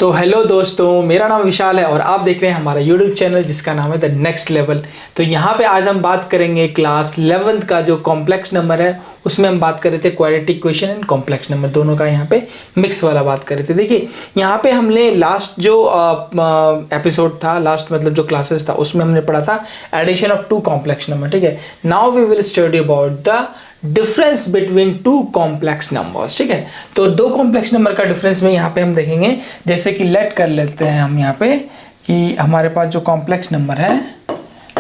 तो हेलो दोस्तों, मेरा नाम विशाल है और आप देख रहे हैं हमारा YouTube चैनल जिसका नाम है द नेक्स्ट लेवल। तो यहाँ पे आज हम बात करेंगे क्लास 11th का जो कॉम्प्लेक्स नंबर है, उसमें हम बात कर रहे थे quadratic equation and complex number दोनों का यहाँ पे मिक्स वाला बात कर रहे थे। देखिए यहाँ पे हमने लास्ट जो एपिसोड था, लास्ट मतलब जो क्लासेस था, उसमें हमने पढ़ा था addition of two complex number. ठीक है, now we will study about the difference between two complex numbers. ठीक है, तो दो कॉम्प्लेक्स नंबर का डिफरेंस में यहाँ पे हम देखेंगे। जैसे कि लेट कर लेते हैं हम यहाँ पे कि हमारे पास जो कॉम्प्लेक्स नंबर है,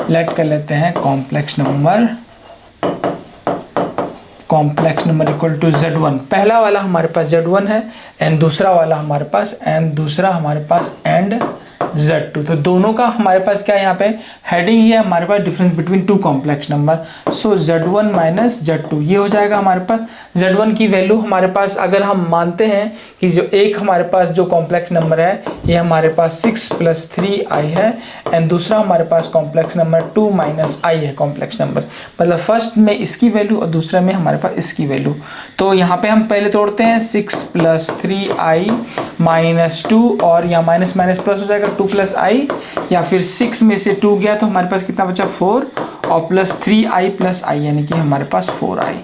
लेट कर लेते हैं complex number equal to Z1। पहला वाला हमारे पास Z1 है एंड दूसरा वाला हमारे पास एंड Z2। तो दोनों का हमारे पास क्या है, यहाँ पे हेडिंग ही है हमारे पास difference between two complex number. So Z1 minus Z2 ये हो जाएगा हमारे पास। Z1 की वैल्यू हमारे पास, अगर हम मानते हैं कि जो एक हमारे पास जो कॉम्प्लेक्स नंबर है ये हमारे पास 6 + 3i है एंड दूसरा हमारे पास कॉम्प्लेक्स नंबर 2 - i है कॉम्प्लेक्स नंबर। मतलब फर्स्ट में इसकी वैल्यू और दूसरा में हमारे पास इसकी वैल्यू। तो यहाँ पे हम पहले तोड़ते हैं 6 + 3i - 2 और यहाँ माइनस माइनस प्लस हो जाएगा 2 + i, या फिर 6 में से 2 गया तो हमारे पास कितना बचा 4 और प्लस 3i + i यानी कि हमारे पास 4i,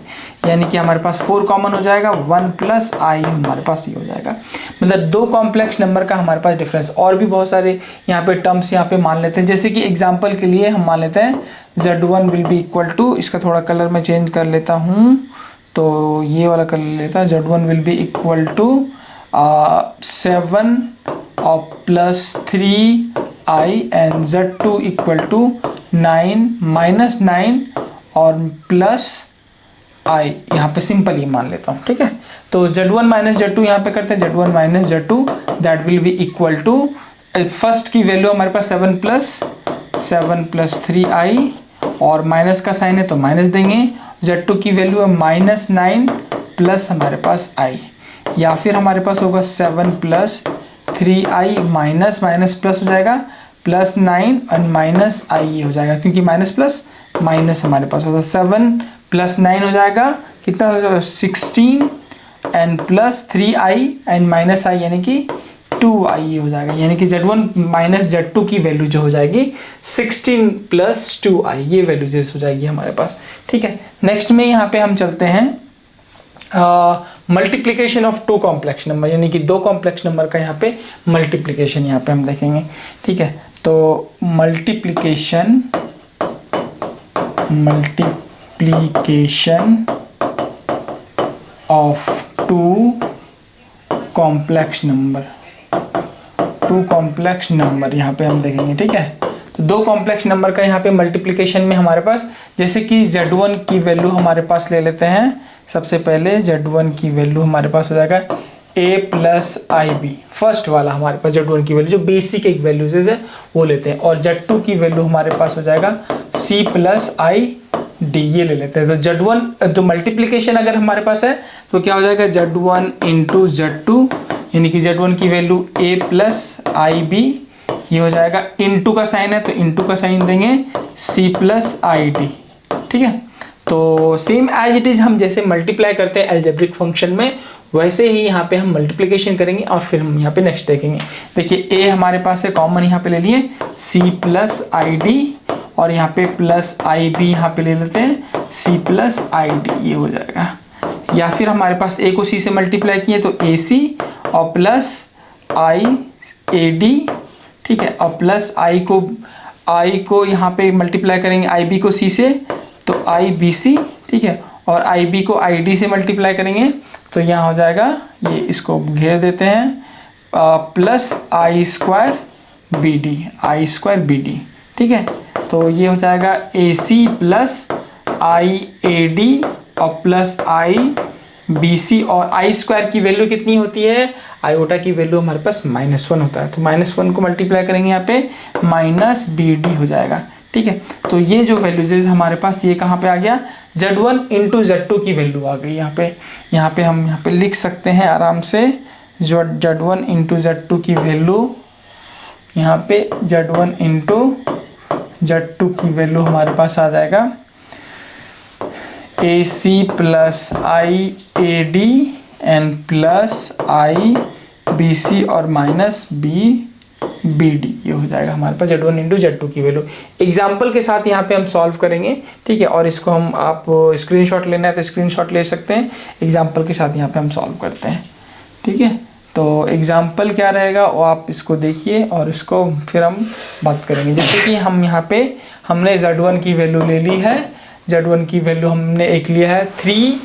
यानी कि हमारे पास 4 कॉमन हो जाएगा, 1 + i हमारे पास ये हो जाएगा। मतलब दो कॉम्प्लेक्स नंबर का हमारे पास डिफरेंस। और भी बहुत सारे यहाँ पे टर्म्स यहाँ पे मान लेते हैं। जैसे कि एग्जांपल के लिए हम मान लेते हैं Z1 will be equal to, इसका थोड़ा कलर मैं चेंज कर लेता हूँ, तो ये वाला कलर लेता है। Z1 will be equal to 7 और plus 3i and Z2 equal to 9 - 9 और प्लस i। यहाँ पे सिंपल ही मान लेता हूँ। ठीक है, तो Z1 - Z2 यहाँ पे करते हैं, Z1 - Z2 that will be equal to, first की वैल्यू हमारे पास 7 + 3i और माइनस का साइन है तो माइनस देंगे। Z2 की वैल्यू है -9 प्लस हमारे पास i, या फिर हमारे पास होगा 7 + 3i माइनस माइनस प्लस हो जाएगा +9 और -i ये हो जाएगा, क्योंकि माइनस प्लस माइनस हमारे पास होगा। 7 + 9 हो जाएगा, कितना हो जाएगा 16 and plus 3i and -i यानी कि 2i ये हो जाएगा। यानी कि Z1 - Z2 की वैल्यू जो हो जाएगी 16 + 2i, ये वैल्यू जैसे हो जाएगी हमारे पास। ठीक है, नेक्स्ट में यहाँ पे हम चलते हैं multiplication of two complex number, यानी कि दो कॉम्प्लेक्स नंबर का यहाँ पे मल्टीप्लिकेशन यहाँ पे हम देखेंगे। ठीक है, तो multiplication of two complex number यहाँ पे हम देखेंगे। ठीक है, तो दो कॉम्प्लेक्स नंबर का यहाँ पे मल्टीप्लिकेशन में हमारे पास, जैसे कि Z1 की वैल्यू हमारे पास ले लेते हैं। सबसे पहले Z1 की वैल्यू हमारे पास हो जाएगा a + ib, फर्स्ट वाला हमारे पास Z1 की वैल्यू जो बेसिक एक वैल्यूज है वो लेते हैं, और Z2 की वैल्यू हमारे पास हो जाएगा c + id, ये ले लेते हैं। तो Z1 जो मल्टीप्लिकेशन अगर हमारे पास है तो क्या हो जाएगा Z1 × Z2, यानी कि Z1 की वैल्यू a + ib ये हो जाएगा, इनटू का साइन है तो इनटू का साइन देंगे c + id। ठीक है, तो सेम एज इट इज हम जैसे मल्टीप्लाई करते हैं अलजेब्रिक फंक्शन में, वैसे ही यहाँ पे हम मल्टीप्लिकेशन करेंगे और फिर हम यहाँ पे नेक्स्ट देखेंगे। देखिए a हमारे पास है कॉमन यहाँ पे ले लिए c + id और यहाँ पे प्लस ib यहाँ पे ले लेते हैं c + id ये हो जाएगा। या फिर हमारे पास a को c से मल्टीप्लाई किए तो ac और प्लस iad। ठीक है, और प्लस i को यहाँ पे मल्टीप्लाई करेंगे ib को c से तो ibc। ठीक है, और ib को id से मल्टीप्लाई करेंगे तो यहाँ हो जाएगा, ये इसको घेर देते हैं, प्लस i² bd। ठीक है, तो ये हो जाएगा ac + iad और प्लस ibc, और i² की वैल्यू कितनी होती है, आयोटा की वैल्यू हमारे पास -1 होता है, तो -1 को मल्टीप्लाई करेंगे यहाँ पे -bd हो जाएगा। ठीक है, तो ये जो वैल्यूज हमारे पास ये कहाँ पे आ गया, Z1 × Z2 की वैल्यू आ गई यहाँ पे हम यहाँ पे लिख सकते हैं आराम से, जो Z1 × Z2 की वैल्यू यहाँ पे Z1 × Z2 की वैल्यू हमारे पास आ जाएगा AC + iad and plus BC और माइनस BD, ये हो जाएगा हमारे पास Z1 इंटू Z2 की वैल्यू। एग्जाम्पल के साथ यहाँ पे हम सॉल्व करेंगे, ठीक है। और इसको हम आप स्क्रीनशॉट लेना है तो स्क्रीनशॉट ले सकते हैं, एग्जाम्पल के साथ यहाँ पे हम सॉल्व करते हैं, ठीक है। तो एग्जाम्पल क्या रहेगा वो आप इसको देखिए और इसको फिर हम बात करेंगे। जैसे कि हम यहाँ पे हमने Z1 की वैल्यू ले ली है, Z1 की वैल्यू हमने एक लिया है 3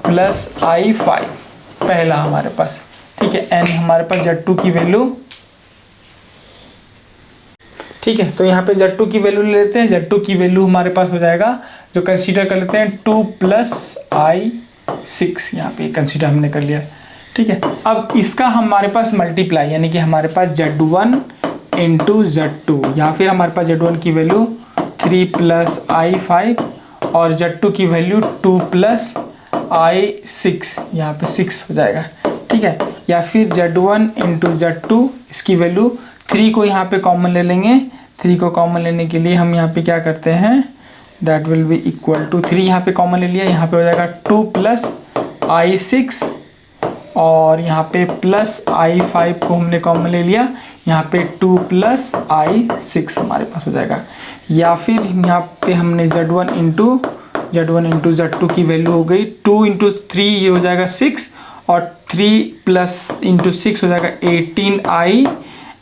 + I5 पहला हमारे पास, ठीक है। एंड हमारे पास Z2 की वैल्यू, ठीक है। तो यहाँ पे Z2 की वैल्यू ले लेते हैं। Z2 की वैल्यू हमारे पास हो जाएगा, जो कंसीडर कर लेते हैं 2 + I6, यहाँ पे कंसीडर हमने कर लिया, ठीक है। अब इसका हमारे पास मल्टीप्लाई, यानी कि हमारे पास Z1 इंटू Z2, या फिर हमारे पास Z1 की वैल्यू 3 + I5 और Z2 की वैल्यू 2 + I6, यहाँ पे 6 हो जाएगा, ठीक है। या फिर Z1 इंटू Z2, इसकी वैल्यू 3 को यहाँ पे कॉमन ले लेंगे। 3 को कॉमन लेने के लिए हम यहाँ पे क्या करते हैं, that will be equal to 3 यहाँ पे कॉमन ले लिया, यहाँ पे हो जाएगा 2 + I6 और यहाँ पे प्लस I5 को हमने कॉमन ले लिया, यहाँ पे 2 + I6 हमारे पास हो जाएगा। या फिर यहाँ पे हमने Z1 इंटू Z2 की वैल्यू हो गई 2 × 3, ये हो जाएगा 6, और 3 + 6 हो जाएगा 18I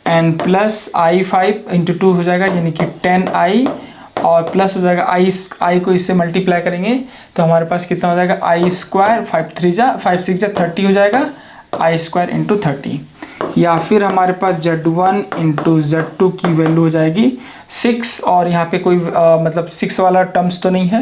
एंड प्लस I5 × 2 हो जाएगा, यानी कि 10I, और प्लस हो जाएगा I को इससे मल्टीप्लाई करेंगे तो हमारे पास कितना हो जाएगा I², 5 6 जा 30 हो जाएगा, I² × 30। या फिर हमारे पास Z1 इंटू Z2 की वैल्यू हो जाएगी 6, और यहाँ पे कोई मतलब 6 वाला टर्म्स तो नहीं है,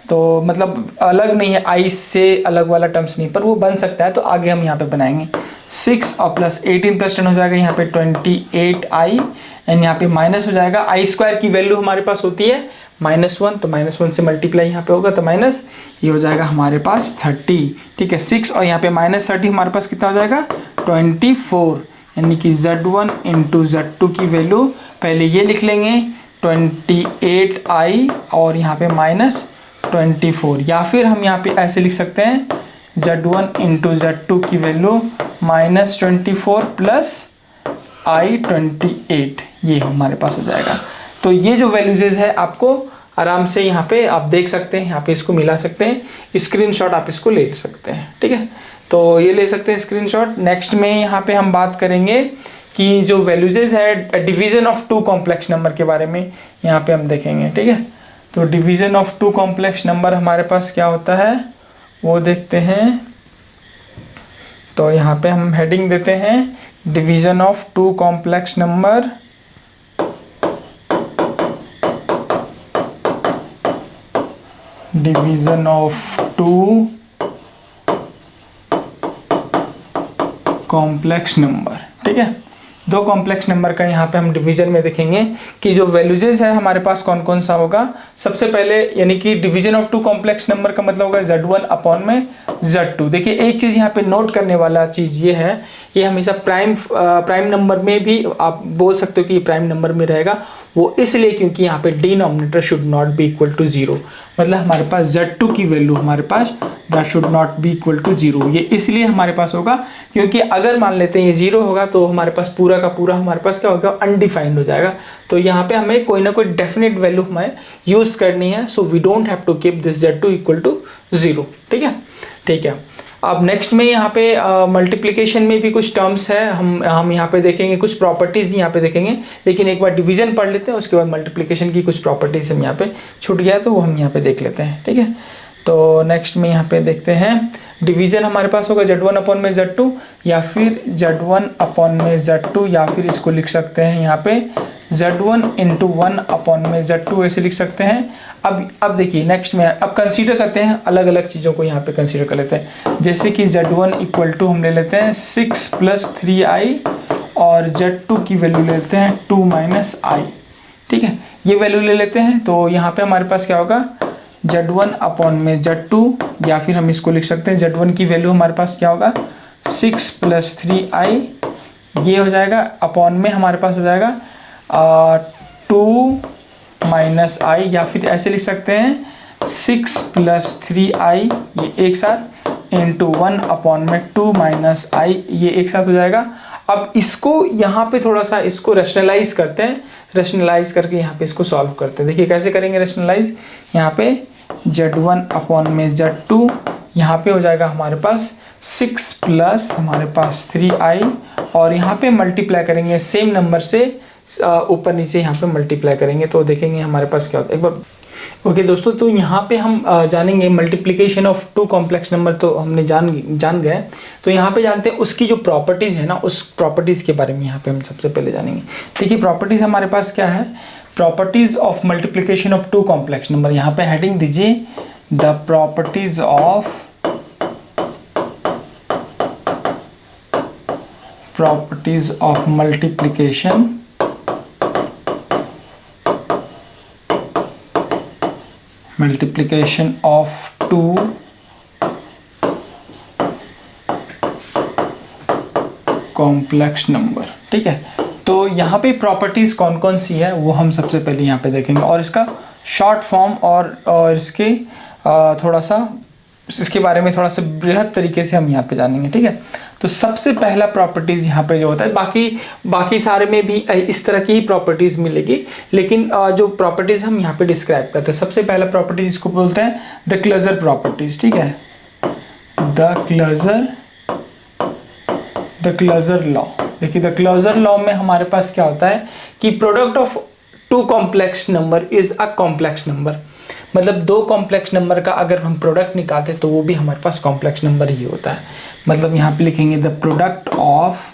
तो मतलब अलग नहीं है, I से अलग वाला टर्म्स नहीं, पर वो बन सकता है, तो आगे हम यहाँ पे बनाएंगे 6 और प्लस 18 + 10 हो जाएगा यहाँ पे 28I, एंड यहाँ पे माइनस हो जाएगा I² की वैल्यू हमारे पास होती है -1, तो -1 से मल्टीप्लाई यहाँ पे होगा तो माइनस, ये हो जाएगा हमारे पास 30, ठीक है। 6 और यहाँ पे -30 हमारे पास कितना हो जाएगा 24, यानी कि Z1 इंटू Z2 की वैल्यू पहले ये लिख लेंगे 28I और यहाँ पे -24, या फिर हम यहाँ पे ऐसे लिख सकते हैं Z1 इंटू Z2 की वैल्यू -24 + I28, ये हमारे पास हो जाएगा। तो ये जो वैल्यूजेज है आपको आराम से यहाँ पे आप देख सकते हैं, यहाँ पे इसको मिला सकते हैं, स्क्रीनशॉट आप इसको ले सकते हैं, ठीक है। तो ये ले सकते हैं स्क्रीनशॉट। नेक्स्ट में यहाँ पे हम बात करेंगे कि जो वैल्यूजेज है डिवीजन ऑफ 2 कॉम्प्लेक्स नंबर के बारे में यहाँ पे हम देखेंगे, ठीक है। तो डिवीजन ऑफ 2 कॉम्प्लेक्स नंबर हमारे पास क्या होता है वो देखते हैं। तो यहाँ पे हम हेडिंग देते हैं division of 2 complex number, division of 2 complex number, ठीक है। 2 कॉम्प्लेक्स नंबर का यहाँ पे हम डिवीजन में देखेंगे कि जो वैल्यूजेज है हमारे पास कौन कौन सा होगा। सबसे पहले यानी कि डिवीजन ऑफ 2 कॉम्प्लेक्स नंबर का मतलब होगा Z1/Z2। देखिए एक चीज़ यहाँ पे नोट करने वाला चीज़ ये है, ये हमेशा प्राइम नंबर में भी आप बोल सकते हो कि ये प्राइम नंबर में रहेगा, वो इसलिए क्योंकि यहाँ पे denominator should not be equal to 0, मतलब हमारे पास Z2 की वैल्यू हमारे पास that should not be equal to 0, ये इसलिए हमारे पास होगा क्योंकि अगर मान लेते हैं ये 0 होगा तो हमारे पास पूरा का पूरा हमारे पास क्या होगा अनडिफाइंड हो जाएगा। तो यहाँ पे हमें कोई ना कोई डेफिनेट वैल्यू हमें यूज करनी है, so we don't have to keep this Z2 equal to 0, ठीक है, ठीक है। अब नेक्स्ट में यहाँ पे मल्टीप्लिकेशन में भी कुछ टर्म्स है, हम यहाँ पे देखेंगे, कुछ प्रॉपर्टीज यहाँ पे देखेंगे, लेकिन एक बार डिवीजन पढ़ लेते हैं उसके बाद मल्टीप्लिकेशन की कुछ प्रॉपर्टीज हम यहाँ पे छूट गया तो वो हम यहाँ पे देख लेते हैं, ठीक है। तो नेक्स्ट में यहाँ पे देखते हैं डिवीजन हमारे पास होगा Z1/Z2 या फिर Z1/Z2, या फिर इसको लिख सकते हैं यहाँ पे Z1 × 1/Z2 ऐसे लिख सकते हैं। अब देखिए नेक्स्ट में अब कंसीडर करते हैं, अलग अलग चीज़ों को यहाँ पे कंसीडर कर लेते हैं। जैसे कि Z1 = हम ले लेते हैं 6 + 3I और Z2 की वैल्यू ले लेते हैं 2 - I, ठीक है, ये वैल्यू ले लेते हैं। तो यहाँ पे हमारे पास क्या होगा Z1/Z2, या फिर हम इसको लिख सकते हैं Z1 की वैल्यू हमारे पास क्या होगा 6 + 3I, ये हो जाएगा अपॉन में हमारे पास हो जाएगा 2 - I, या फिर ऐसे लिख सकते हैं 6 + 3I, ये एक साथ इंटू 1/2 माइनस आई, ये एक साथ हो जाएगा। अब इसको यहाँ पे थोड़ा सा इसको रैशनलाइज करते हैं, रैशनलाइज करके यहाँ पे इसको सॉल्व करते हैं। देखिए कैसे करेंगे रैशनलाइज, यहाँ पे Z1/Z2 यहाँ पे हो जाएगा हमारे पास 6 प्लस हमारे पास 3i, और यहाँ पे मल्टीप्लाई करेंगे सेम नंबर से ऊपर नीचे यहाँ पे मल्टीप्लाई करेंगे तो देखेंगे हमारे पास क्या होता है एक बार। ओके दोस्तों, तो यहाँ पे हम जानेंगे multiplication of two complex number, तो हमने जान गए। तो यहाँ पे जानते हैं उसकी जो प्रॉपर्टीज़ है ना, उस प्रॉपर्टीज़ के बारे में यहाँ पे हम सबसे पहले जानेंगे। देखिए प्रॉपर्टीज़ हमारे पास क्या है, properties of multiplication of two complex number. यहाँ पे हेडिंग दीजिए the properties of multiplication of two complex number. ठीक है, तो यहाँ पे प्रॉपर्टीज़ कौन कौन सी है वो हम सबसे पहले यहाँ पे देखेंगे, और इसका शॉर्ट फॉर्म और इसके थोड़ा सा इसके बारे में थोड़ा सा बृहद तरीके से हम यहाँ पे जानेंगे। ठीक है, तो सबसे पहला प्रॉपर्टीज़ यहाँ पे जो होता है, बाकी सारे में भी इस तरह की ही प्रॉपर्टीज़ मिलेगी, लेकिन जो प्रॉपर्टीज़ हम यहाँ पे डिस्क्राइब करते हैं, सबसे पहला प्रॉपर्टीज इसको बोलते हैं द क्लोजर प्रॉपर्टीज़। ठीक है, द क्लोजर लॉ। देखिए द क्लोजर लॉ में हमारे पास क्या होता है कि product of two complex number is a complex number, मतलब दो कॉम्प्लेक्स नंबर का अगर हम प्रोडक्ट निकालते हैं तो वो भी हमारे पास कॉम्प्लेक्स नंबर ही होता है। मतलब यहाँ पे लिखेंगे the product of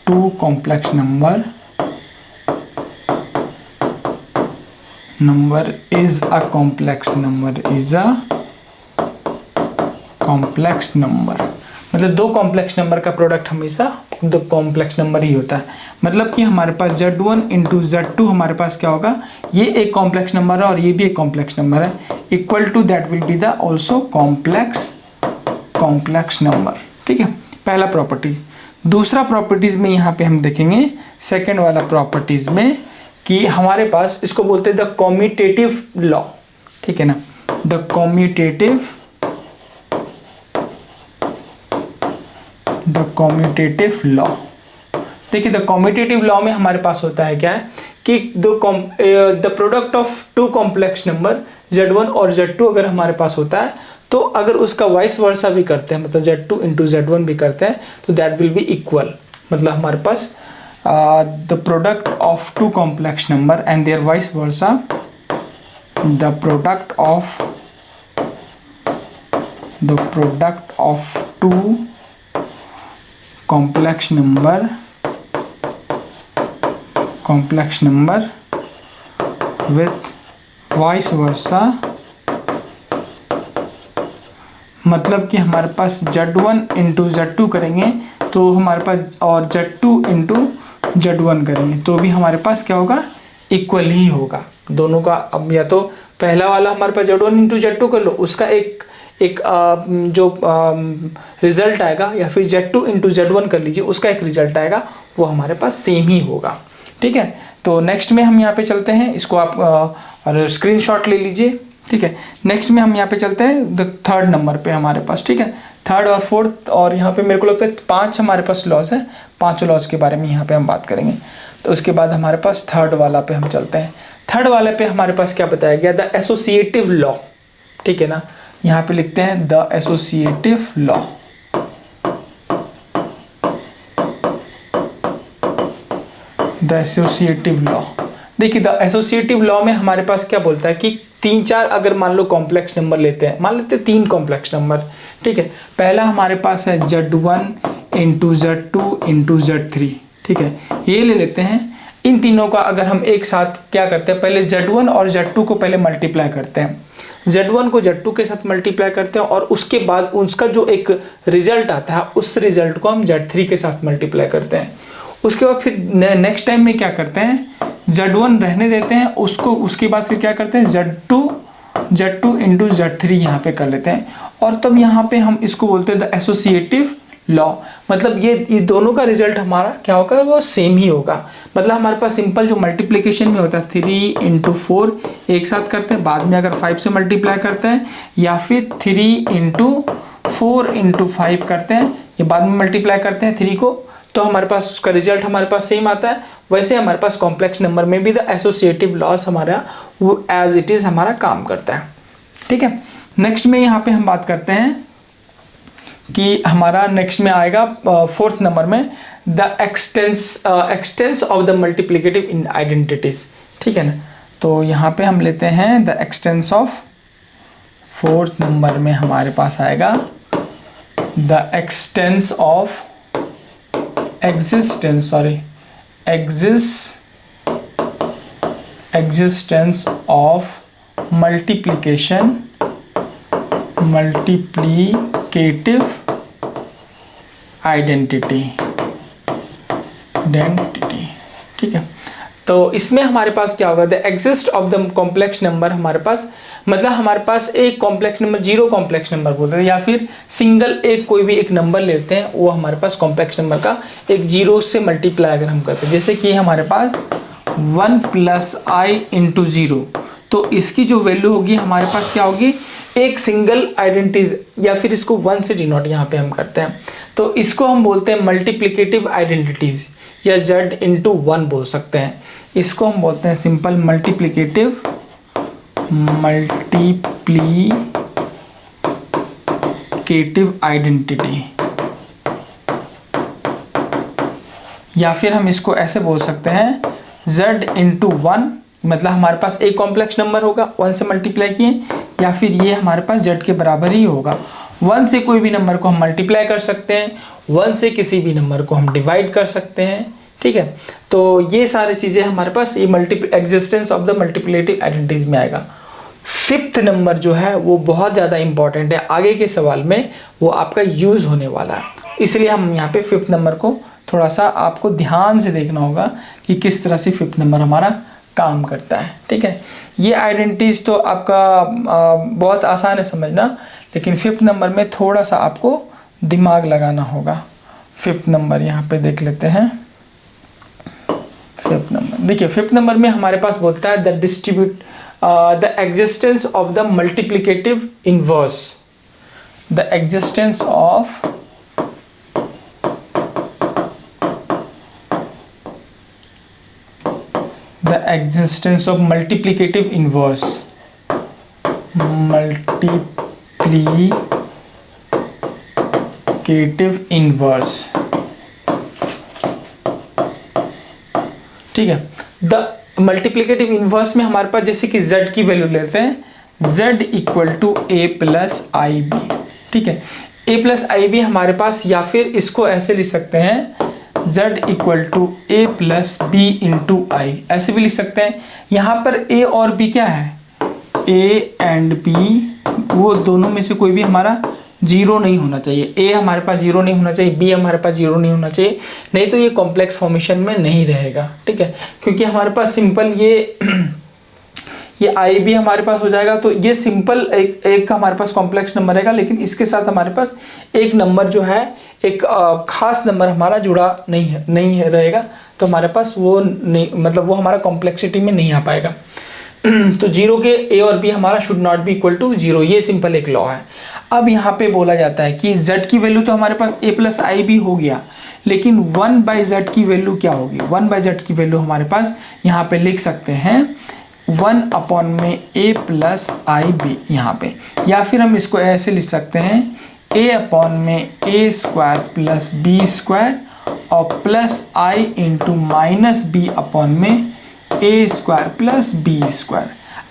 two complex number is a complex number। मतलब दो कॉम्प्लेक्स नंबर का प्रोडक्ट हमेशा दो कॉम्प्लेक्स नंबर ही होता है। मतलब कि हमारे पास Z1 इंटू Z2 हमारे पास क्या होगा, ये एक कॉम्प्लेक्स नंबर है और ये भी एक कॉम्प्लेक्स नंबर है, equal to that will be the also complex number. ठीक है, पहला प्रॉपर्टी। दूसरा प्रॉपर्टीज में यहाँ पे हम देखेंगे सेकेंड वाला प्रॉपर्टीज में कि हमारे पास इसको बोलते हैं द कॉम्यूटेटिव लॉ। ठीक है ना, द कॉम्यूटेटिव लॉ। देखिए द कॉम्यूटेटिव लॉ में हमारे पास होता है क्या है कि the product of two complex number Z1 और Z2 अगर हमारे पास होता है तो अगर उसका वाइस वर्सा भी करते हैं, मतलब Z2 इंटू Z1 भी करते हैं तो दैट विल बी इक्वल। मतलब हमारे पास the product of two complex number and their vice versa, the product of two complex number with vice versa। मतलब कि हमारे पास Z1 इंटू Z2 करेंगे तो हमारे पास, और Z2 इंटू Z1 करेंगे तो भी हमारे पास क्या होगा, इक्वल ही होगा दोनों का। अब या तो पहला वाला हमारे पास Z1 इंटू Z2 कर लो, उसका एक जो रिजल्ट आएगा, या फिर Z2 इंटू Z1 कर लीजिए, उसका एक रिजल्ट आएगा, वो हमारे पास सेम ही होगा। ठीक है, तो नेक्स्ट में हम यहाँ पे चलते हैं, इसको आप स्क्रीनशॉट ले लीजिए। ठीक है, नेक्स्ट में हम यहाँ पे चलते हैं द थर्ड नंबर पे हमारे पास। ठीक है, थर्ड और फोर्थ, और यहाँ पे मेरे को लगता है 5 हमारे पास लॉज है, 5 लॉज के बारे में यहाँ पे हम बात करेंगे। तो उसके बाद हमारे पास थर्ड वाला पे हम चलते हैं। थर्ड वाले पे हमारे पास क्या बताया गया, द एसोसिएटिव लॉ। ठीक है ना, यहाँ पे लिखते हैं the associative law. The associative law. देखिए द एसोसिएटिव लॉ में हमारे पास क्या बोलता है कि 3-4 अगर मान लो कॉम्प्लेक्स नंबर लेते हैं, मान लेते हैं 3 कॉम्प्लेक्स नंबर। ठीक है, पहला हमारे पास है Z1 into Z2 into Z3। ठीक है, ये ले लेते हैं। इन तीनों का अगर हम एक साथ क्या करते हैं, पहले Z1 और Z2 को पहले मल्टीप्लाई करते हैं, Z1 को Z2 के साथ मल्टीप्लाई करते हैं, और उसके बाद उसका जो एक रिजल्ट आता है उस रिजल्ट को हम Z3 के साथ मल्टीप्लाई करते हैं। उसके बाद फिर नेक्स्ट टाइम में क्या करते हैं, Z1 रहने देते हैं उसको, उसके बाद फिर क्या करते हैं Z2 इंटू Z3 यहाँ पे कर लेते हैं, और तब यहाँ पे हम इसको बोलते हैं द एसोसिएटिव लॉ, मतलब ये दोनों का रिजल्ट हमारा क्या होगा, वो सेम ही होगा। मतलब हमारे पास सिंपल जो मल्टीप्लिकेशन में होता है 3 × 4 एक साथ करते हैं, बाद में अगर 5 से मल्टीप्लाई करते हैं, या फिर 3 × 4 × 5 करते हैं, ये बाद में मल्टीप्लाई करते हैं 3 को, तो हमारे पास उसका रिजल्ट हमारे पास सेम आता है। वैसे हमारे पास कॉम्प्लेक्स नंबर में भी द एसोसिएटिव लॉस हमारा वो एज इट इज हमारा काम करता है। ठीक है, नेक्स्ट में यहाँ पे हम बात करते हैं कि हमारा नेक्स्ट में आएगा 4th नंबर में the expanse of the multiplicative in identities. ठीक है ना, तो यहाँ पे हम लेते हैं the expanse of 4th number में हमारे पास आएगा the expanse of existence of multiplicative identity। ठीक है, तो इसमें हमारे पास क्या होगा, the exist of the complex number, हमारे पास मतलब हमारे पास एक complex number, zero complex number बोलते हैं, या फिर सिंगल एक कोई भी एक नंबर लेते हैं, वो हमारे पास कॉम्प्लेक्स नंबर का एक जीरो से मल्टीप्लाई अगर हम करते हैं, जैसे कि हमारे पास 1 + i × 0, तो इसकी जो वैल्यू होगी हमारे पास क्या होगी, एक सिंगल आइडेंटिटीज, या फिर इसको 1 से डिनोट यहाँ पे हम करते हैं, तो इसको हम बोलते हैं मल्टीप्लिकेटिव आइडेंटिटीज, या z × 1 बोल सकते हैं। इसको हम बोलते हैं सिंपल मल्टीप्लिकेटिव आइडेंटिटी, या फिर हम इसको ऐसे बोल सकते हैं z × 1, मतलब हमारे पास एक कॉम्प्लेक्स नंबर होगा 1 से मल्टीप्लाई किए, या फिर ये हमारे पास z के बराबर ही होगा। 1 से कोई भी नंबर को हम मल्टीप्लाई कर सकते हैं, 1 से किसी भी नंबर को हम डिवाइड कर सकते हैं। ठीक है, तो ये सारी चीज़ें हमारे पास ये existence of the multiplicative identities में आएगा। 5th नंबर जो है वो बहुत ज़्यादा इंपॉर्टेंट है, आगे के सवाल में वो आपका यूज़ होने वाला है, इसलिए हम यहाँ पे 5th नंबर को थोड़ा सा आपको ध्यान से देखना होगा कि किस तरह से 5th नंबर हमारा काम करता है। ठीक है, ये आइडेंटिटीज तो आपका बहुत आसान है समझना, लेकिन 5th नंबर में थोड़ा सा आपको दिमाग लगाना होगा। 5th नंबर यहाँ पे देख लेते हैं। 5th नंबर देखिए, 5th नंबर में हमारे पास बोलता है the existence of the multiplicative inverse, the existence of multiplicative inverse, ठीक है, द मल्टीप्लिकेटिव इनवर्स में हमारे पास जैसे कि z की वैल्यू लेते हैं, z = a + ib। ठीक है, a + ib हमारे पास, या फिर इसको ऐसे लिख सकते हैं z = a + b × i, ऐसे भी लिख सकते हैं। यहाँ पर a और b क्या है, a and b वो दोनों में से कोई भी हमारा जीरो नहीं होना चाहिए। a हमारे पास जीरो नहीं होना चाहिए, b हमारे पास जीरो नहीं होना चाहिए, नहीं तो ये कॉम्प्लेक्स फॉर्मेशन में नहीं रहेगा। ठीक है, क्योंकि हमारे पास सिंपल ये आई भी हमारे पास हो जाएगा, तो ये सिंपल एक हमारे पास कॉम्प्लेक्स नंबर रहेगा, लेकिन इसके साथ हमारे पास एक नंबर जो है, एक खास नंबर हमारा जुड़ा नहीं रहेगा, तो हमारे पास वो नहीं, मतलब वो हमारा कॉम्प्लेक्सिटी में नहीं आ पाएगा। तो जीरो के ए और बी हमारा should not be equal to zero, ये सिंपल एक लॉ है। अब यहाँ पे बोला जाता है कि z की वैल्यू तो हमारे पास a + i भी हो गया, लेकिन 1/z की वैल्यू क्या होगी, 1/z की वैल्यू हमारे पास यहाँ पे लिख सकते हैं 1/में a + ib यहाँ पे, या फिर हम इसको ऐसे लिख सकते हैं a/में a² + b² और प्लस i × -b/में a² + b²।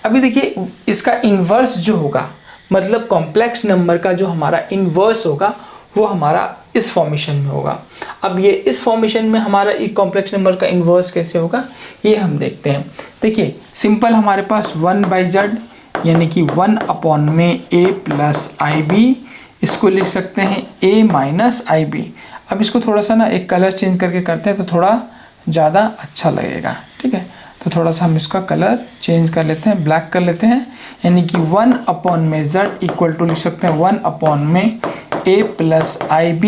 अभी देखिए इसका इन्वर्स जो होगा, मतलब कॉम्प्लेक्स नंबर का जो हमारा इन्वर्स होगा वो हमारा इस फॉर्मेशन में होगा। अब ये इस फॉर्मेशन में हमारा एक कॉम्प्लेक्स नंबर का इन्वर्स कैसे होगा ये हम देखते हैं। देखिए सिंपल हमारे पास 1/z यानी कि 1/में a + ib, इसको लिख सकते हैं a - ib। अब इसको थोड़ा सा ना एक कलर चेंज करके करते हैं तो थोड़ा ज़्यादा अच्छा लगेगा। ठीक है, तो थोड़ा सा हम इसका कलर चेंज कर लेते हैं, ब्लैक कर लेते हैं, यानी कि 1 अपॉन में z इक्वल टू लिख सकते हैं 1 अपॉन में a प्लस IB,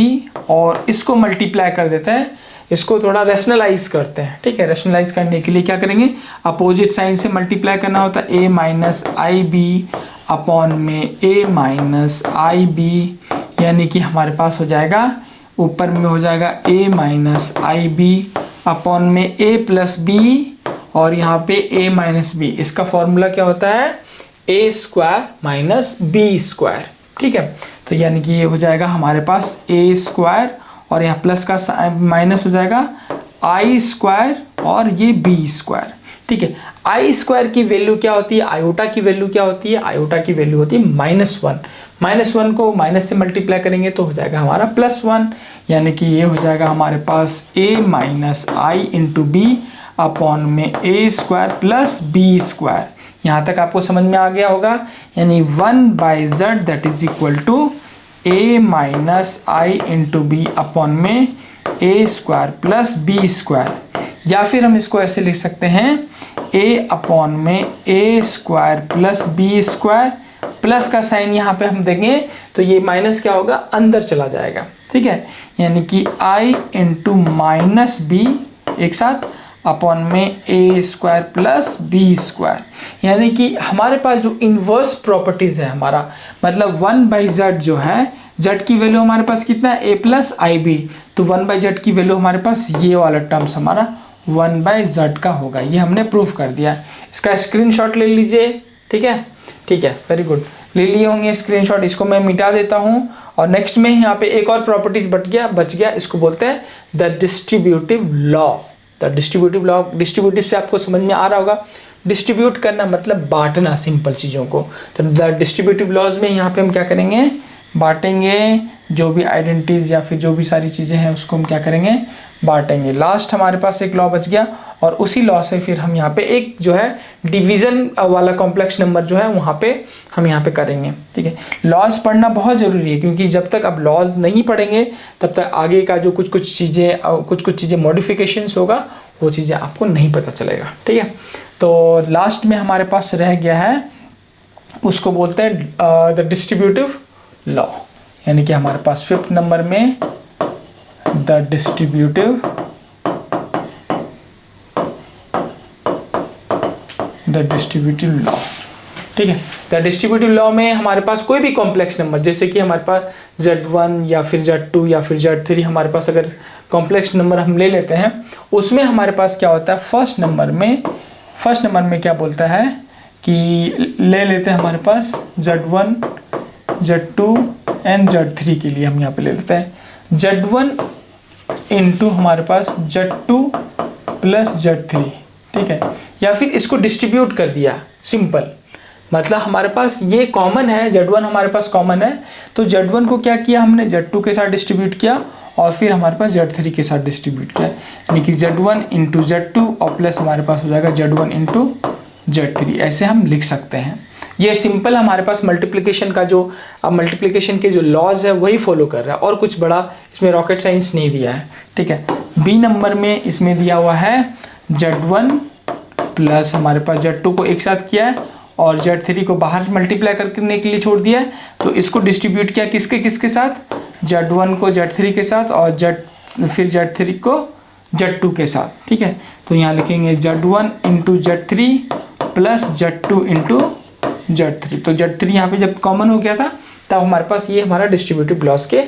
और इसको मल्टीप्लाई कर देते हैं, इसको थोड़ा रैशनलाइज करते हैं। ठीक है, रैशनलाइज करने के लिए क्या करेंगे, अपोजिट साइन से मल्टीप्लाई करना होता है, a माइनस IB अपॉन में a माइनस IB, यानी कि हमारे पास हो जाएगा, ऊपर में हो जाएगा a माइनस IB अपॉन में a प्लस b, और यहाँ पे a माइनस b। इसका फॉर्मूला क्या होता है, a square minus b square. ठीक है, तो यानी कि ये हो जाएगा हमारे पास a स्क्वायर, और यहाँ प्लस का माइनस हो जाएगा i स्क्वायर, और ये b स्क्वायर। ठीक है, i स्क्वायर की वैल्यू क्या होती है, आयोटा की वैल्यू क्या होती है, आयोटा की वैल्यू होती है -1। -1 को माइनस से मल्टीप्लाई करेंगे तो हो जाएगा हमारा +1, यानी कि ये हो जाएगा हमारे पास a minus i into b upon में a square plus b square. यहाँ तक आपको समझ में आ गया होगा, यानी 1/z that is equal to a minus i into b upon में a square plus b square, या फिर हम इसको ऐसे लिख सकते हैं a अपॉन में a square plus b square, plus का साइन यहाँ पे हम देंगे तो ये माइनस क्या होगा, अंदर चला जाएगा। ठीक है, यानी कि i इंटू माइनस बी एक साथ अपॉन में a square plus b square, यानी कि हमारे पास जो इन्वर्स प्रॉपर्टीज है हमारा, मतलब 1/z जो है, z की वैल्यू हमारे पास कितना है, a प्लस IB, तो 1/z की वैल्यू हमारे पास ये वाला टर्म्स हमारा 1/z का होगा। ये हमने प्रूफ कर दिया, इसका स्क्रीनशॉट ले लीजिए। ठीक है, ठीक है, वेरी गुड, ले लिए होंगे स्क्रीनशॉट। इसको मैं मिटा देता हूँ, और नेक्स्ट में यहाँ पे एक और प्रॉपर्टीज बच गया, इसको बोलते हैं the distributive law. The distributive law, distributive से आपको समझ में आ रहा होगा, डिस्ट्रीब्यूट करना मतलब बांटना सिंपल चीज़ों को। तो द डिस्ट्रीब्यूटिव लॉज में यहाँ पे हम क्या करेंगे, बांटेंगे, जो भी आइडेंटिटीज या फिर जो भी सारी चीज़ें हैं उसको हम क्या करेंगे, बांटेंगे। लास्ट हमारे पास एक लॉ बच गया, और उसी लॉ से फिर हम यहाँ पे एक जो है डिवीज़न वाला कॉम्प्लेक्स नंबर जो है वहाँ पे हम यहाँ पे करेंगे। ठीक है, लॉज पढ़ना बहुत ज़रूरी है, क्योंकि जब तक आप लॉज नहीं पढ़ेंगे तब तक आगे का जो कुछ चीज़ें मॉडिफिकेशंस होगा वो चीज़ें आपको नहीं पता चलेगा। ठीक है, तो लास्ट में हमारे पास रह गया है, उसको बोलते हैं द डिस्ट्रीब्यूटिव लॉ, यानी कि हमारे पास 5th नंबर में द डिस्ट्रीब्यूटिव लॉ। ठीक है, द डिस्ट्रीब्यूटिव लॉ में हमारे पास कोई भी कॉम्प्लेक्स नंबर, जैसे कि हमारे पास Z1 या फिर Z2 या फिर Z3, हमारे पास अगर कॉम्प्लेक्स नंबर हम ले लेते हैं, उसमें हमारे पास क्या होता है, फर्स्ट नंबर में क्या बोलता है कि ले लेते हैं हमारे पास Z1, Z2 एंड Z3 के लिए हम यहाँ पे ले लेते हैं Z1 इंटू हमारे पास Z2 प्लस Z3। ठीक है, या फिर इसको डिस्ट्रीब्यूट कर दिया, सिंपल, मतलब हमारे पास ये कॉमन है, Z1 हमारे पास कॉमन है, तो Z1 को क्या किया हमने, Z2 के साथ डिस्ट्रीब्यूट किया, और फिर हमारे पास Z3 के साथ डिस्ट्रीब्यूट किया, यानी कि Z1 इंटू Z2 और प्लस हमारे पास हो जाएगा Z1 इंटू Z3, ऐसे हम लिख सकते हैं। ये सिंपल हमारे पास मल्टीप्लिकेशन का जो मल्टीप्लिकेशन के जो लॉज है वही फॉलो कर रहा है, और कुछ बड़ा इसमें रॉकेट साइंस नहीं दिया है। ठीक है, बी नंबर में इसमें दिया हुआ है Z1 प्लस हमारे पास Z2 को एक साथ किया है, और Z3 को बाहर मल्टीप्लाई करने के लिए छोड़ दिया है, तो इसको डिस्ट्रीब्यूट किया किसके साथ, Z1 को Z3 के साथ, और फिर Z3 को Z2 के साथ। ठीक है, तो यहाँ लिखेंगे Z1 into Z3 plus Z2 into Z3, तो Z3 यहाँ पे जब कॉमन हो गया था तब हमारे पास ये हमारा डिस्ट्रीब्यूटिव लॉज के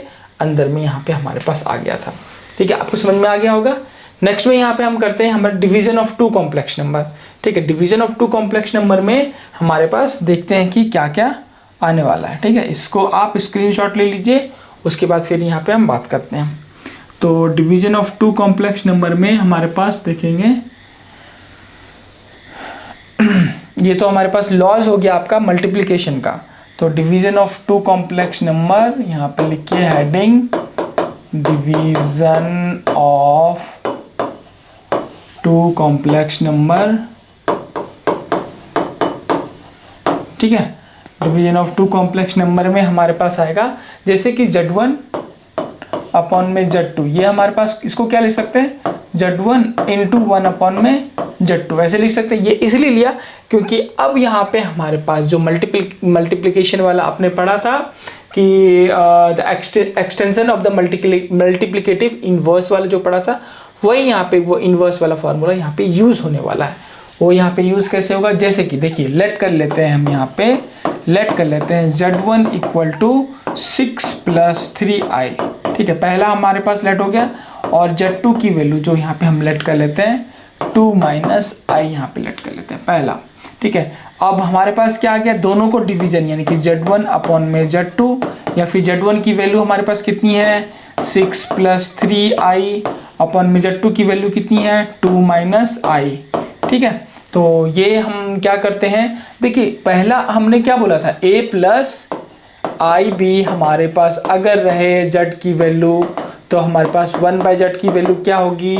अंदर में यहाँ पे हमारे पास आ गया था। ठीक है, आपको समझ में आ गया होगा। नेक्स्ट में यहाँ पे हम करते हैं हमारा डिवीजन ऑफ 2 कॉम्प्लेक्स नंबर। ठीक है, डिवीजन ऑफ 2 कॉम्प्लेक्स नंबर में हमारे पास देखते हैं कि क्या क्या आने वाला है। ठीक है, इसको आप स्क्रीनशॉट ले लीजिए, उसके बाद फिर यहाँ पे हम बात करते हैं। तो डिवीजन ऑफ 2 कॉम्प्लेक्स नंबर में हमारे पास देखेंगे, ये तो हमारे पास लॉज हो गया आपका मल्टीप्लिकेशन का। तो डिवीजन ऑफ 2 कॉम्प्लेक्स नंबर, यहाँ पे लिखिए heading division of 2 complex number. ठीक है, डिवीजन ऑफ 2 कॉम्प्लेक्स नंबर में हमारे पास आएगा जैसे कि Z1 अपॉन में Z2, ये हमारे पास इसको क्या लिख सकते हैं, Z1 इंटू 1 अपॉन में Z2 ऐसे लिख सकते हैं। ये इसलिए लिया क्योंकि अब यहाँ पे हमारे पास जो मल्टीप्लिकेशन वाला आपने पढ़ा था कि the extension of the multiplicative inverse वाला जो पढ़ा था, वही यहाँ पे वो इनवर्स वाला फॉर्मूला यहाँ पे यूज होने वाला है। वो यहाँ पे यूज कैसे होगा, जैसे कि देखिए लेट कर लेते हैं हम यहाँ पे, लेट कर लेते हैं Z1 equal to 6 plus 3i। ठीक है, पहला हमारे पास लेट हो गया, और Z2 की वैल्यू जो यहाँ पे हम लेट कर लेते हैं 2 माइनस i यहाँ पे लेट कर लेते हैं पहला। ठीक है, अब हमारे पास क्या आ गया, दोनों को डिवीजन यानी कि Z1 अपॉन में Z2, या फिर Z1 की वैल्यू हमारे पास कितनी है 6 प्लस 3i अपॉन में Z2 की वैल्यू कितनी है 2 माइनस i। ठीक है, तो ये हम क्या करते हैं, देखिए पहला हमने क्या बोला था a प्लस आई बी हमारे पास अगर रहे z की वैल्यू, तो हमारे पास 1/z की वैल्यू क्या होगी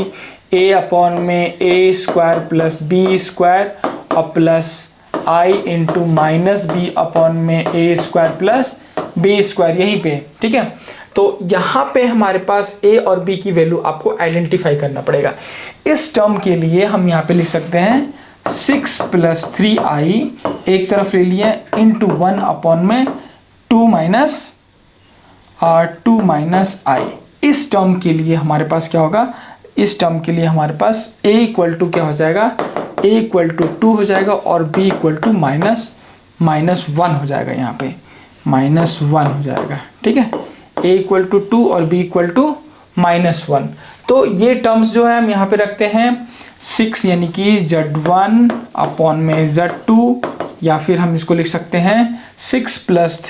a अपॉन में a square plus b square और plus i into minus b upon में a square plus b square, यहीं पे। ठीक है, तो यहाँ पे हमारे पास a और b की वैल्यू आपको आइडेंटिफाई करना पड़ेगा। इस टर्म के लिए हम यहाँ पे लिख सकते हैं 6 प्लस 3i एक तरफ ले लिए इंटू 1 अपॉन में 2 माइनस i। इस टर्म के लिए हमारे पास क्या होगा, इस टर्म के लिए हमारे पास a इक्वल टू क्या हो जाएगा, a इक्वल टू 2 हो जाएगा और b इक्वल टू -1 हो जाएगा, यहाँ पे -1 हो जाएगा। ठीक है, a इक्वल टू 2 और b इक्वल टू -1। तो ये टर्म्स जो है हम यहाँ पे रखते हैं 6 यानी कि Z1 अपॉन में Z2, या फिर हम इसको लिख सकते हैं 6 प्लस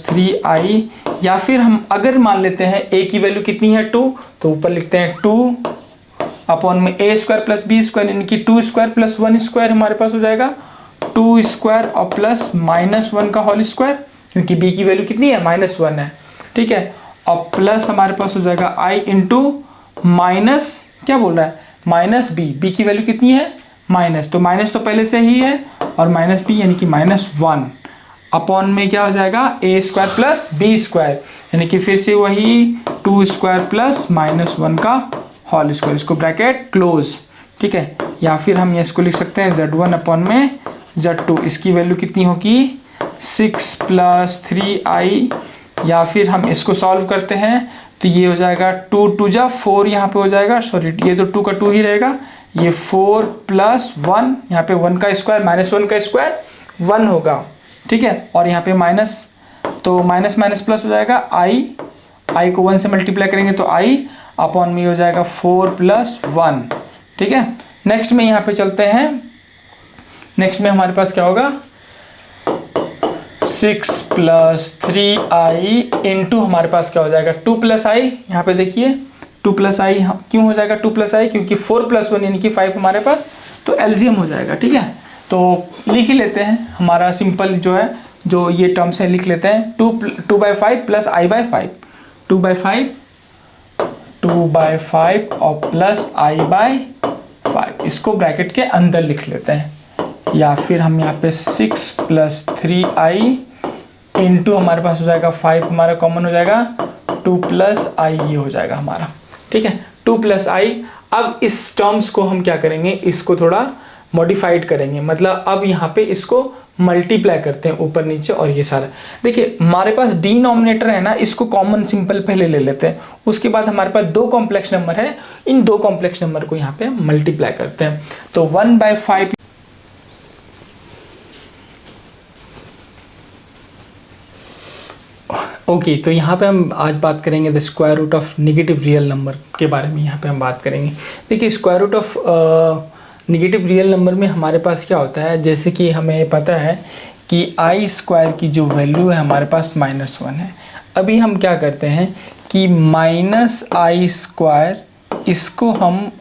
3i, या फिर हम अगर मान लेते हैं a की वैल्यू कितनी है 2, तो ऊपर लिखते हैं 2 अपॉन में a square plus b square यानी कि 2 स्क्वायर प्लस 1 स्क्वायर हमारे पास हो जाएगा 2 स्क्वायर और प्लस -1 का होल स्क्वायर, क्योंकि b की वैल्यू कितनी है -1 है। ठीक है, और प्लस हमारे पास हो जाएगा i इंटू माइनस क्या बोल रहा है माइनस b की वैल्यू कितनी है माइनस, तो माइनस तो पहले से ही है, और माइनस b यानी कि -1 अपॉन में क्या हो जाएगा a square plus b square यानी कि फिर से वही 2 स्क्वायर प्लस -1 का होल स्क्वायर, इसको ब्रैकेट क्लोज। ठीक है, या फिर हम ये इसको लिख सकते हैं Z1 अपॉन में Z2, इसकी वैल्यू कितनी होगी 6 प्लस 3i, या फिर हम इसको सॉल्व करते हैं तो ये हो जाएगा 2 2 जा 4 यहाँ पे हो जाएगा, सॉरी ये तो 2 का 2 ही रहेगा, ये 4 प्लस 1 यहाँ पे 1 का स्क्वायर -1 का स्क्वायर 1 होगा। ठीक है, और यहाँ पे माइनस, तो माइनस माइनस प्लस हो जाएगा i को 1 से मल्टीप्लाई करेंगे तो i अपॉन में हो जाएगा 4 प्लस 1। ठीक है, नेक्स्ट में यहाँ पे चलते हैं, नेक्स्ट में हमारे पास क्या होगा 6 प्लस 3i इंटू हमारे पास क्या हो जाएगा 2 प्लस i। यहाँ पे देखिए 2 प्लस i क्यों हो जाएगा 2 प्लस i, क्योंकि 4 प्लस 1 यानी कि 5 हमारे पास, तो एलसीएम हो जाएगा। ठीक है, तो लिख ही लेते हैं, हमारा सिंपल जो है जो ये टर्म्स है लिख लेते हैं 2/5 प्लस i/5, 2/5 और प्लस i/5, इसको ब्रैकेट के अंदर लिख लेते हैं, या फिर हम यहाँ पे 6 प्लस 3i इंटू हमारे पास हो जाएगा 5 हमारा कॉमन हो जाएगा 2 प्लस i ये हो जाएगा हमारा। ठीक है, 2 प्लस i। अब इस टर्म्स को हम क्या करेंगे, इसको थोड़ा मॉडिफाइड करेंगे, मतलब अब यहाँ पे इसको मल्टीप्लाई करते हैं ऊपर नीचे, और ये सारा देखिए हमारे पास डिनोमिनेटर है ना, इसको कॉमन सिंपल पहले ले लेते हैं, उसके बाद हमारे पास 2 कॉम्प्लेक्स नंबर है, इन 2 कॉम्प्लेक्स नंबर को यहाँ पे मल्टीप्लाई करते हैं, तो 1/5 ओके। तो यहाँ पे हम आज बात करेंगे the square root of negative real number के बारे में, यहाँ पे हम बात करेंगे। देखिए square root of negative real number में हमारे पास क्या होता है, जैसे कि हमें पता है कि i स्क्वायर की जो वैल्यू है हमारे पास -1 है। अभी हम क्या करते हैं कि -i स्क्वायर, इसको हम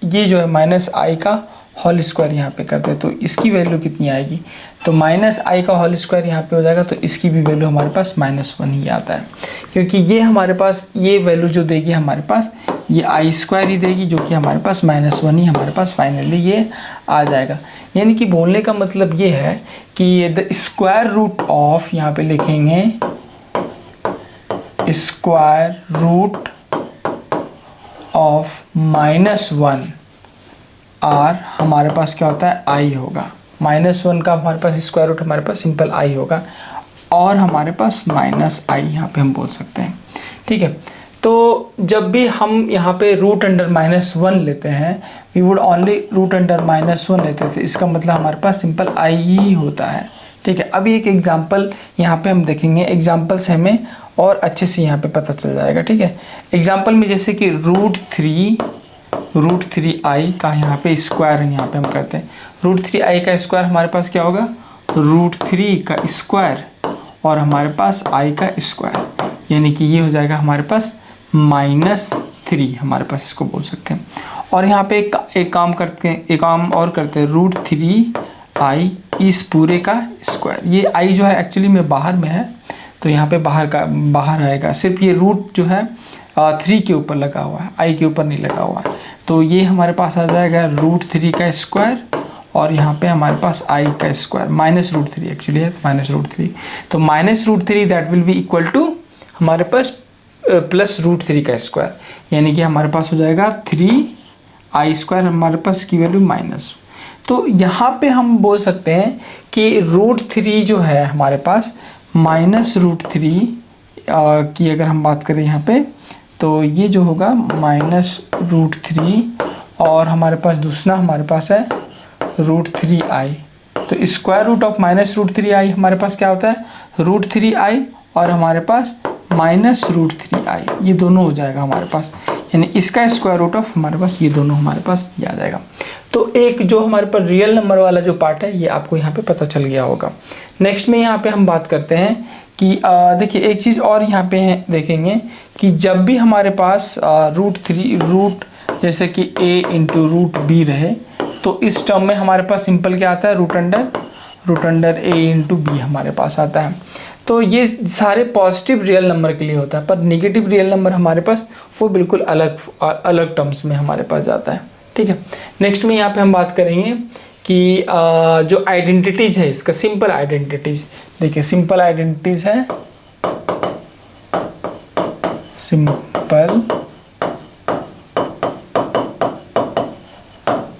ये जो है -i का होल स्क्वायर यहाँ पे करते हैं, तो इसकी वैल्यू कितनी आएगी, तो -i का होल स्क्वायर यहाँ पे हो जाएगा, तो इसकी भी वैल्यू हमारे पास -1 ही आता है, क्योंकि ये हमारे पास ये वैल्यू जो देगी हमारे पास ये i स्क्वायर ही देगी, जो कि हमारे पास -1 ही हमारे पास फाइनली ये आ जाएगा। यानी कि बोलने का मतलब ये है कि द स्क्वायर रूट ऑफ, यहाँ पे लिखेंगे स्क्वायर रूट ऑफ -1 आर हमारे पास क्या होता है आई होगा। -1 का हमारे पास स्क्वायर रूट हमारे पास सिंपल आई होगा और हमारे पास -i यहाँ पे हम बोल सकते हैं। ठीक है, तो जब भी हम यहाँ पे रूट अंडर -1 लेते हैं, we would only root under -1 लेते थे, इसका मतलब हमारे पास सिंपल i ही होता है। ठीक है, अभी एक एग्जांपल यहाँ पे हम देखेंगे, एग्जांपल से हमें और अच्छे से यहाँ पे पता चल जाएगा। ठीक है, एग्जांपल में जैसे कि √3i का यहाँ पे स्क्वायर यहाँ पे हम करते हैं। √3i का स्क्वायर हमारे पास क्या होगा, √3 का स्क्वायर और हमारे पास i का स्क्वायर, यानी कि ये हो जाएगा हमारे पास -3 हमारे पास, इसको बोल सकते हैं। और यहाँ पे एक काम और करते हैं, √3i इस पूरे का स्क्वायर। ये i जो है एक्चुअली में बाहर में है, तो यहाँ पे बाहर आएगा, सिर्फ ये रूट जो है 3 के ऊपर लगा हुआ है, i के ऊपर नहीं लगा हुआ है। तो ये हमारे पास आ जाएगा √3 का स्क्वायर और यहाँ पे हमारे पास i का स्क्वायर, -√3 एक्चुअली है, तो -√3, तो -√3 that will be equal to हमारे पास +√3 का स्क्वायर, यानी कि हमारे पास हो जाएगा 3i², हमारे पास की वैल्यू माइनस। तो यहाँ पे हम बोल सकते हैं कि √3 जो है हमारे पास -√3 की अगर हम बात करें यहाँ पे, तो ये जो होगा -√3 और हमारे पास दूसरा हमारे पास है √3i। तो स्क्वायर रूट ऑफ -√3i हमारे पास क्या होता है, √3i और हमारे पास -√3i, ये दोनों हो जाएगा हमारे पास, यानी इसका स्क्वायर रूट ऑफ हमारे पास ये दोनों हमारे पास ये आ जाएगा। तो एक जो हमारे पास रियल नंबर वाला जो पार्ट है ये आपको यहाँ पे पता चल गया होगा। नेक्स्ट में यहाँ पे हम बात करते हैं कि देखिए एक चीज़ और यहाँ पे देखेंगे कि जब भी हमारे पास रूट जैसे कि a इंटू √b रहे, तो इस टर्म में हमारे पास सिंपल क्या आता है, root under a into b हमारे पास आता है। तो ये सारे पॉजिटिव रियल नंबर के लिए होता है, पर नेगेटिव रियल नंबर हमारे पास वो बिल्कुल अलग टर्म्स में हमारे पास जाता है। ठीक है, नेक्स्ट में यहाँ पे हम बात करेंगे कि जो आइडेंटिटीज है इसका, सिंपल आइडेंटिटीज। देखिए सिंपल आइडेंटिटीज है,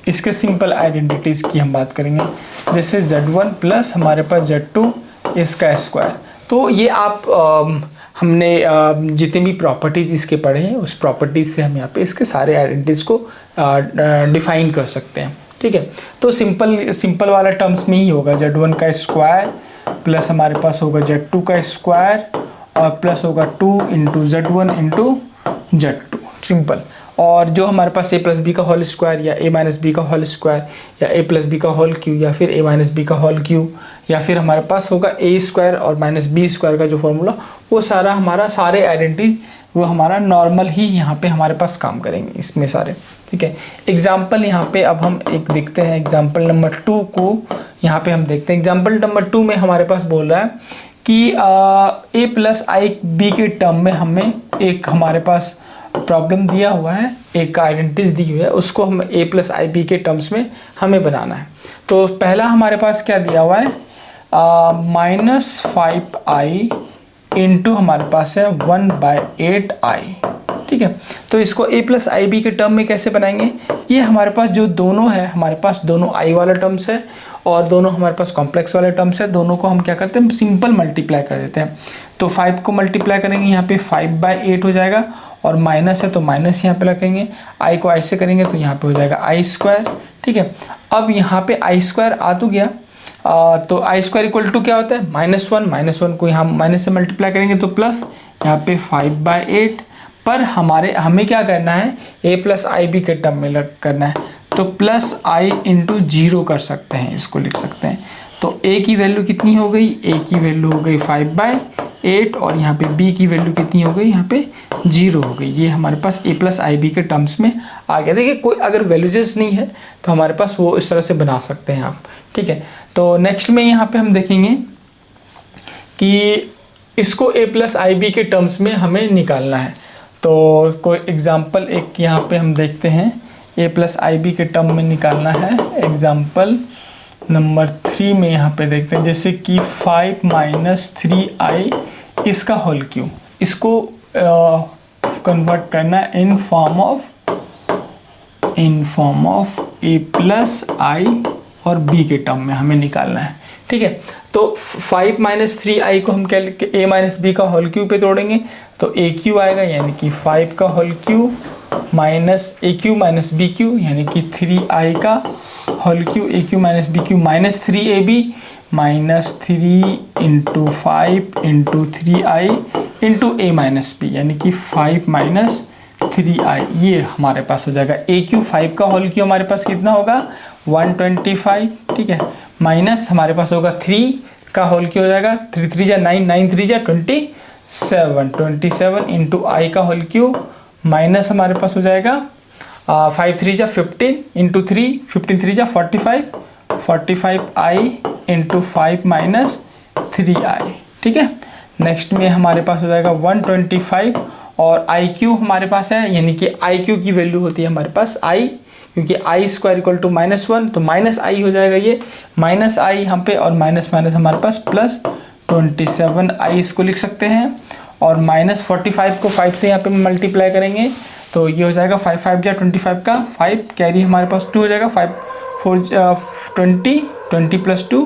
इसके सिंपल आइडेंटिटीज की हम बात करेंगे, जैसे Z1 प्लस हमारे पास Z2 इसका स्क्वायर। तो ये आप हमने जितने भी प्रॉपर्टीज इसके पढ़े हैं उस प्रॉपर्टीज से हम यहाँ पे इसके सारे आइडेंटिटीज को डिफाइन कर सकते हैं। ठीक है, तो सिंपल वाला टर्म्स में ही होगा, Z1 का स्क्वायर प्लस हमारे पास होगा Z2 का स्क्वायर और प्लस होगा 2 into Z1 into Z2, simple. और जो हमारे पास a प्लस बी का होल स्क्वायर या a माइनस बी का होल स्क्वायर या a प्लस बी का होल क्यू या फिर a माइनस बी का होल क्यू या फिर हमारे पास होगा a² और -b² का जो फॉर्मूला, वो सारा हमारा सारे आइडेंटिटी वो हमारा नॉर्मल ही यहाँ पे हमारे पास काम करेंगे इसमें सारे। ठीक है, एग्जाम्पल यहाँ पे अब हम एक देखते हैं, एग्जाम्पल नंबर 2 को यहाँ पे हम देखते हैं। एग्जाम्पल नंबर 2 में हमारे पास बोल रहा है कि a प्लस आई बी के टर्म में हमें एक हमारे पास प्रॉब्लम दिया हुआ है, एक आइडेंटिटीज दी हुई है, उसको हम a प्लस आई बी के टर्म्स में हमें बनाना है। तो पहला हमारे पास क्या दिया हुआ है, -5i इंटू हमारे पास है 1/8i। ठीक है, तो इसको a प्लस आई बी के टर्म में कैसे बनाएंगे, ये हमारे पास जो दोनों है, हमारे पास दोनों i वाला टर्म्स है और दोनों हमारे पास कॉम्प्लेक्स वाले टर्म्स है, दोनों को हम क्या करते हैं, सिंपल मल्टीप्लाई कर देते हैं। तो 5 को मल्टीप्लाई करेंगे यहाँ पे 5/8 हो जाएगा और माइनस है तो माइनस यहाँ पे रखेंगे, i को i से करेंगे तो यहाँ पे हो जाएगा i²। ठीक है, अब यहाँ पे i² आ तो गया, तो i² इक्वल टू क्या होता है, -1 को यहाँ माइनस से मल्टीप्लाई करेंगे तो प्लस यहाँ पे 5/8, पर हमें क्या करना है, a प्लस आई बी के टर्म में करना है, तो प्लस i इंटू 0 कर सकते हैं, इसको लिख सकते हैं। तो a की वैल्यू कितनी हो गई, a की वैल्यू हो गई 5/8 और यहाँ पे b की वैल्यू कितनी हो गई, यहाँ पे 0 हो गई। ये हमारे पास a प्लस आई बी के टर्म्स में आ गया। देखिए कोई अगर वैल्यूज नहीं है तो हमारे पास वो इस तरह से बना सकते हैं आप। ठीक है, तो नेक्स्ट में यहाँ पे हम देखेंगे कि इसको a प्लस आई बी के टर्म्स में हमें निकालना है। तो कोई एग्जाम्पल एक यहाँ पे हम देखते हैं, a प्लस आई बी के टर्म में निकालना है। एग्जाम्पल नंबर 3 में यहाँ पे देखते हैं, जैसे कि 5 - 3i इसका होल क्यूब, इसको कन्वर्ट करना in form of in form of a plus i और बी के टर्म में हमें निकालना है, ठीक है। तो 5 माइनस 3i को हम क्या लिख के a माइनस बी का होल क्यूब पे तोड़ेंगे तो ए क्यू आएगा, यानी कि 5 का whole cube minus a cube minus b cube, यानी कि 3i का whole cube a cube minus b cube minus 3ab minus 3 into 5 into 3i into a minus b, यानी कि 5 माइनस 3i। ये हमारे पास हो जाएगा ए क्यू, 5 का होल क्यूब हमारे पास कितना होगा 125, ठीक है, माइनस हमारे पास होगा 3 का होल क्यूब हो जाएगा 3 3 जा 9 9 3 जा 27 इंटू आई का होल क्यूब माइनस हमारे पास हो जाएगा 5 3 जा 15 इंटू 3 15 3 जा 45 आई इंटू 5 माइनस 3i, ठीक है। नेक्स्ट में हमारे पास हो जाएगा 125 और आई क्यू हमारे पास है, यानी कि आई क्यू की वैल्यू होती है हमारे पास आई, क्योंकि आई स्क्वायर इक्वल टू -1 तो माइनस आई हो जाएगा, ये माइनस आई यहाँ पे और माइनस माइनस हमारे पास प्लस 27i इसको लिख सकते हैं। और माइनस 45 को 5 से यहाँ पे मल्टीप्लाई करेंगे तो ये हो जाएगा 5 5 जा 25 का 5 कैरी हमारे पास 2 हो जाएगा, 5 4 20 प्लस 2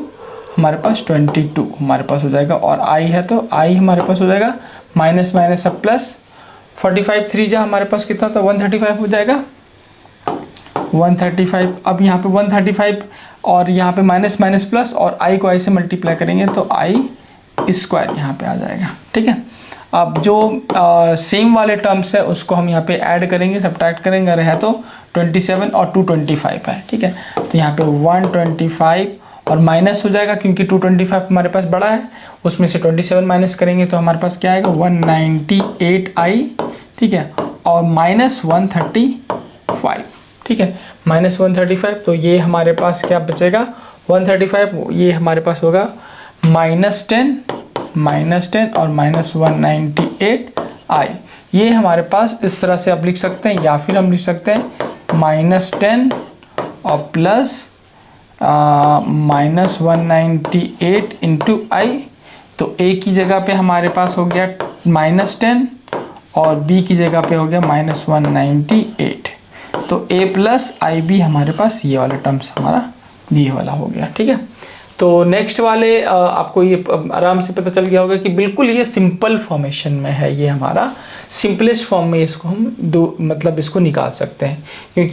हमारे पास 22 हमारे पास हो जाएगा। और आई है तो आई हमारे पास हो जाएगा माइनस माइनस सब प्लस 45 3 जा हमारे पास कितना था 135 हो जाएगा 135। अब यहाँ पे 135 और यहाँ पे माइनस माइनस प्लस और आई को आई से मल्टीप्लाई करेंगे तो आई स्क्वायर यहाँ पे आ जाएगा, ठीक है। अब जो सेम वाले टर्म्स है उसको हम यहाँ पे ऐड करेंगे, सब्ट्रैक्ट करेंगे, अगर है तो 27 और 225 है, ठीक है। तो यहाँ पे 125 और माइनस हो जाएगा क्योंकि 225 हमारे पास बड़ा है, उसमें से 27 माइनस करेंगे तो हमारे पास क्या आएगा 198i, ठीक है, और माइनस 135, ठीक है, माइनस 135। तो ये हमारे पास क्या बचेगा 135, ये हमारे पास होगा -10 और माइनस 198i। ये हमारे पास इस तरह से आप लिख सकते हैं, या फिर हम लिख सकते हैं -10 और प्लस माइनस 198 इंटू आई। तो ए की जगह पे हमारे पास हो गया -10 और बी की जगह पे हो गया -198। तो a प्लस आई बी हमारे पास ये वाला टर्म्स हमारा ये वाला हो गया, ठीक है। तो नेक्स्ट वाले आपको ये आराम से पता चल गया होगा कि बिल्कुल ये सिंपल फॉर्मेशन में है, ये हमारा सिंपलेस्ट फॉर्म में इसको हम मतलब इसको निकाल सकते हैं, क्योंकि